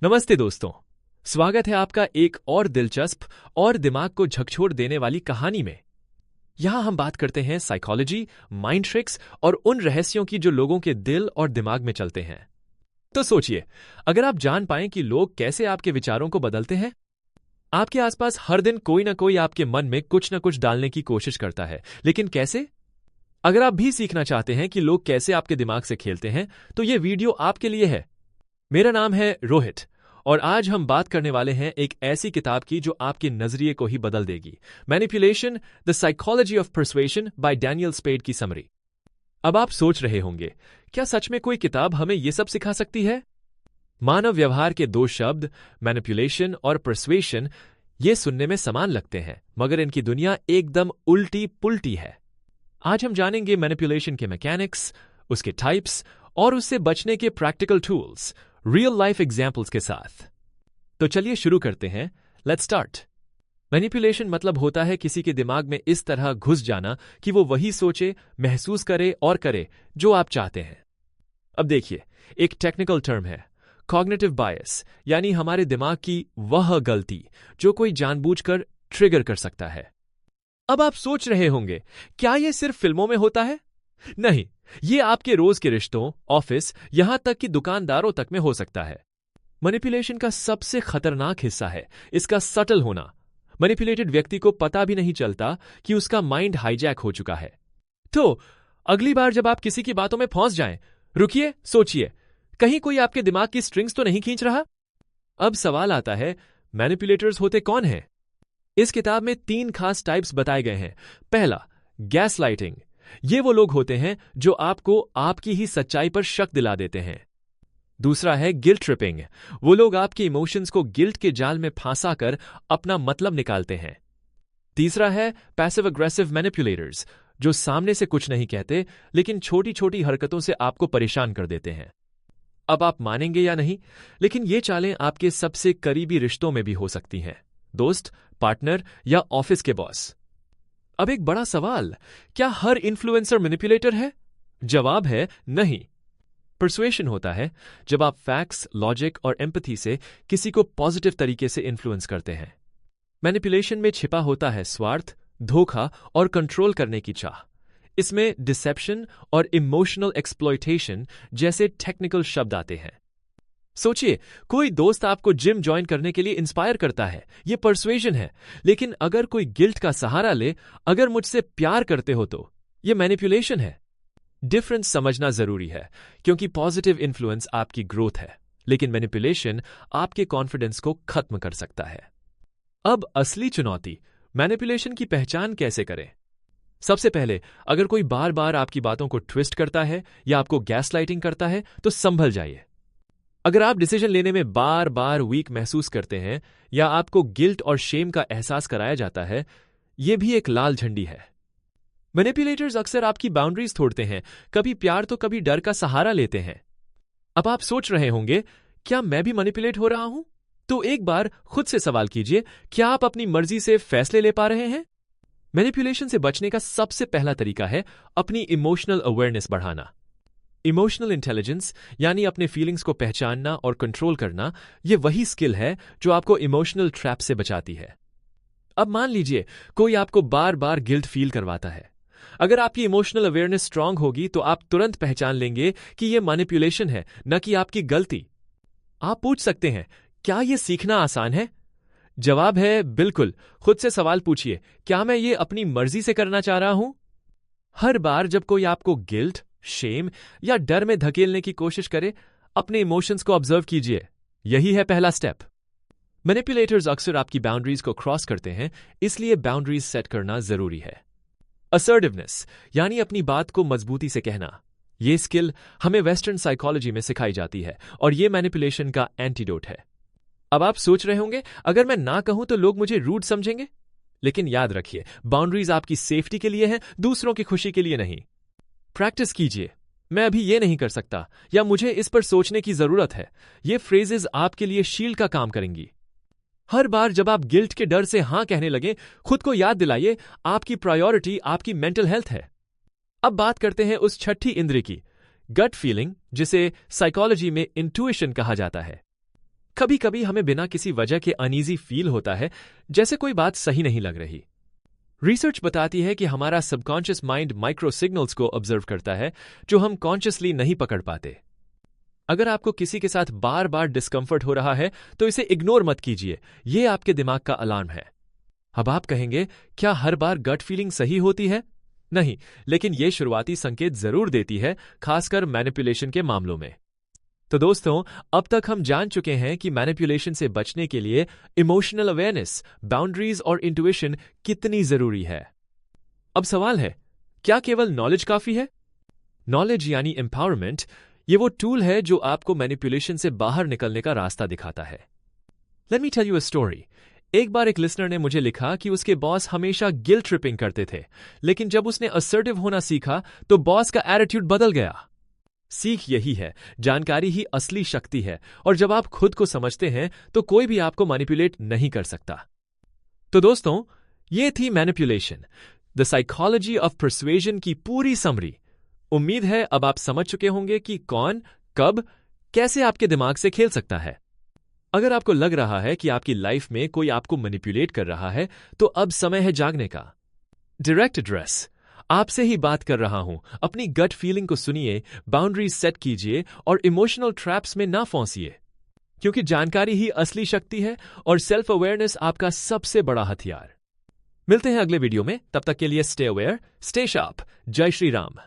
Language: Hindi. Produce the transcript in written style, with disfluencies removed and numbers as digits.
नमस्ते दोस्तों, स्वागत है आपका एक और दिलचस्प और दिमाग को झकझोर देने वाली कहानी में। यहां हम बात करते हैं साइकोलॉजी, माइंड ट्रिक्स और उन रहस्यों की जो लोगों के दिल और दिमाग में चलते हैं। तो सोचिए, अगर आप जान पाएं कि लोग कैसे आपके विचारों को बदलते हैं। आपके आसपास हर दिन कोई ना कोई आपके मन में कुछ ना कुछ डालने की कोशिश करता है, लेकिन कैसे? अगर आप भी सीखना चाहते हैं कि लोग कैसे आपके दिमाग से खेलते हैं, तो ये वीडियो आपके लिए है। मेरा नाम है रोहित और आज हम बात करने वाले हैं एक ऐसी किताब की जो आपके नजरिए को ही बदल देगी। Manipulation, the psychology of persuasion by Daniel Spade की समरी। अब आप सोच रहे होंगे, क्या सच में कोई किताब हमें यह सब सिखा सकती है? मानव व्यवहार के दो शब्द मैनिपुलेशन और परसुएशन ये सुनने में समान लगते हैं, मगर इनकी दुनिया एकदम उल्टी पुल्टी है। आज हम जानेंगे मैनिपुलेशन के मैकेनिक्स, उसके टाइप्स और उससे बचने के practical tools real life examples के साथ। तो चलिए शुरू करते हैं। Let's start. मैनिपुलेशन मतलब होता है किसी के दिमाग में इस तरह घुस जाना कि वो वही सोचे, महसूस करे और करे जो आप चाहते हैं। अब देखिए, एक टेक्निकल टर्म है कॉग्निटिव बायस, यानी हमारे दिमाग की वह गलती जो कोई जानबूझकर ट्रिगर कर सकता है। अब आप सोच रहे होंगे, क्या यह सिर्फ फिल्मों में होता है? नहीं, ये आपके रोज के रिश्तों, ऑफिस, यहां तक कि दुकानदारों तक में हो सकता है। मैनिपुलेशन का सबसे खतरनाक हिस्सा है इसका सटल होना। मैनिपुलेटेड व्यक्ति को पता भी नहीं चलता कि उसका माइंड हाईजैक हो चुका है। तो अगली बार जब आप किसी की बातों में फंस जाएं, रुकिए, सोचिए, कहीं कोई आपके दिमाग की स्ट्रिंग्स तो नहीं खींच रहा? अब सवाल आता है, मैनिपुलेटर्स होते कौन हैं? इस किताब में 3 खास टाइप्स बताए गए हैं। पहला, गैस लाइटिंग। ये वो लोग होते हैं जो आपको आपकी ही सच्चाई पर शक दिला देते हैं। दूसरा है गिल्ट ट्रिपिंग। वो लोग आपके इमोशंस को गिल्ट के जाल में फंसा कर अपना मतलब निकालते हैं। तीसरा है पैसिव अग्रेसिव मैनिपुलेटर्स, जो सामने से कुछ नहीं कहते लेकिन छोटी छोटी हरकतों से आपको परेशान कर देते हैं। अब आप मानेंगे या नहीं, लेकिन ये चालें आपके सबसे करीबी रिश्तों में भी हो सकती हैं। दोस्त, पार्टनर या ऑफिस के बॉस। अब एक बड़ा सवाल, क्या हर इन्फ्लुएंसर मैनिपुलेटर है? जवाब है नहीं। परसुएशन होता है जब आप फैक्ट्स, लॉजिक और एम्पैथी से किसी को पॉजिटिव तरीके से इन्फ्लुएंस करते हैं। मैनिपुलेशन में छिपा होता है स्वार्थ, धोखा और कंट्रोल करने की चाह। इसमें डिसेप्शन और इमोशनल एक्सप्लॉयटेशन जैसे टेक्निकल शब्द आते हैं। सोचिए, कोई दोस्त आपको जिम ज्वाइन करने के लिए इंस्पायर करता है, यह परसुएशन है। लेकिन अगर कोई गिल्ट का सहारा ले, अगर मुझसे प्यार करते हो, तो यह मैनिपुलेशन है। डिफरेंस समझना जरूरी है, क्योंकि पॉजिटिव इन्फ्लुएंस आपकी ग्रोथ है, लेकिन मैनिपुलेशन आपके कॉन्फिडेंस को खत्म कर सकता है। अब असली चुनौती, मैनिपुलेशन की पहचान कैसे करें? सबसे पहले, अगर कोई बार बार आपकी बातों को ट्विस्ट करता है या आपको गैसलाइटिंग करता है, तो संभल जाइए। अगर आप डिसीजन लेने में बार बार वीक महसूस करते हैं या आपको गिल्ट और शेम का एहसास कराया जाता है, यह भी एक लाल झंडी है। मैनिपुलेटर्स अक्सर आपकी बाउंड्रीज तोड़ते हैं, कभी प्यार तो कभी डर का सहारा लेते हैं। अब आप सोच रहे होंगे, क्या मैं भी मैनिपुलेट हो रहा हूं? तो एक बार खुद से सवाल कीजिए, क्या आप अपनी मर्जी से फैसले ले पा रहे हैं? मैनिपुलेशन से बचने का सबसे पहला तरीका है अपनी इमोशनल अवेयरनेस बढ़ाना। इमोशनल इंटेलिजेंस यानी अपने फीलिंग्स को पहचानना और कंट्रोल करना, यह वही स्किल है जो आपको इमोशनल ट्रैप से बचाती है। अब मान लीजिए कोई आपको बार बार गिल्ट फील करवाता है। अगर आपकी इमोशनल अवेयरनेस स्ट्रांग होगी तो आप तुरंत पहचान लेंगे कि यह मैनिपुलेशन है, न कि आपकी गलती। आप पूछ सकते हैं, क्या यह सीखना आसान है? जवाब है बिल्कुल। खुद से सवाल पूछिए, क्या मैं ये अपनी मर्जी से करना चाह रहा हूं? हर बार जब कोई आपको गिल्ट, शेम या डर में धकेलने की कोशिश करे, अपने इमोशंस को ऑब्जर्व कीजिए। यही है पहला स्टेप। मैनिपुलेटर्स अक्सर आपकी बाउंड्रीज को क्रॉस करते हैं, इसलिए बाउंड्रीज सेट करना जरूरी है। असर्टिवनेस यानी अपनी बात को मजबूती से कहना, यह स्किल हमें वेस्टर्न साइकोलॉजी में सिखाई जाती है और यह मैनिपुलेशन का एंटीडोट है। अब आप सोच रहे होंगे, अगर मैं ना कहूं तो लोग मुझे रूड समझेंगे। लेकिन याद रखिए, बाउंड्रीज आपकी सेफ्टी के लिए हैं, दूसरों की खुशी के लिए नहीं। प्रैक्टिस कीजिए, मैं अभी ये नहीं कर सकता या मुझे इस पर सोचने की जरूरत है। ये फ्रेजेस आपके लिए शील्ड का काम करेंगी। हर बार जब आप गिल्ट के डर से हां कहने लगे, खुद को याद दिलाइए, आपकी प्रायोरिटी आपकी मेंटल हेल्थ है। अब बात करते हैं उस छठी इंद्रिय की, गट फीलिंग, जिसे साइकोलॉजी में इंट्यूइशन कहा जाता है। कभी कभी हमें बिना किसी वजह के अनईजी फील होता है, जैसे कोई बात सही नहीं लग रही। रिसर्च बताती है कि हमारा सबकॉन्शियस माइंड माइक्रो सिग्नल्स को ऑब्जर्व करता है जो हम कॉन्शियसली नहीं पकड़ पाते। अगर आपको किसी के साथ बार बार डिस्कंफर्ट हो रहा है तो इसे इग्नोर मत कीजिए, यह आपके दिमाग का अलार्म है। अब आप कहेंगे, क्या हर बार गट फीलिंग सही होती है? नहीं, लेकिन यह शुरुआती संकेत जरूर देती है, खासकर मैनिपुलेशन के मामलों में। तो दोस्तों, अब तक हम जान चुके हैं कि मैनिपुलेशन से बचने के लिए इमोशनल अवेयरनेस, बाउंड्रीज और इंट्यूशन कितनी जरूरी है। अब सवाल है, क्या केवल नॉलेज काफी है? नॉलेज यानी एम्पावरमेंट, ये वो टूल है जो आपको मैनिपुलेशन से बाहर निकलने का रास्ता दिखाता है। Let me tell you a story. एक बार एक लिसनर ने मुझे लिखा कि उसके बॉस हमेशा गिल्ट ट्रिपिंग करते थे, लेकिन जब उसने असर्टिव होना सीखा तो बॉस का एटीट्यूड बदल गया। सीख यही है, जानकारी ही असली शक्ति है, और जब आप खुद को समझते हैं तो कोई भी आपको मैनिपुलेट नहीं कर सकता। तो दोस्तों, ये थी मैनिपुलेशन, द साइकोलॉजी ऑफ परसुएजन की पूरी समरी। उम्मीद है अब आप समझ चुके होंगे कि कौन, कब, कैसे आपके दिमाग से खेल सकता है। अगर आपको लग रहा है कि आपकी लाइफ में कोई आपको मैनिपुलेट कर रहा है, तो अब समय है जागने का। डायरेक्ट एड्रेस, आपसे ही बात कर रहा हूं। अपनी गट फीलिंग को सुनिए, बाउंड्रीज सेट कीजिए और इमोशनल ट्रैप्स में ना फंसिए, क्योंकि जानकारी ही असली शक्ति है और सेल्फ अवेयरनेस आपका सबसे बड़ा हथियार। मिलते हैं अगले वीडियो में, तब तक के लिए स्टे अवेयर, स्टे शार्प। जय श्री राम।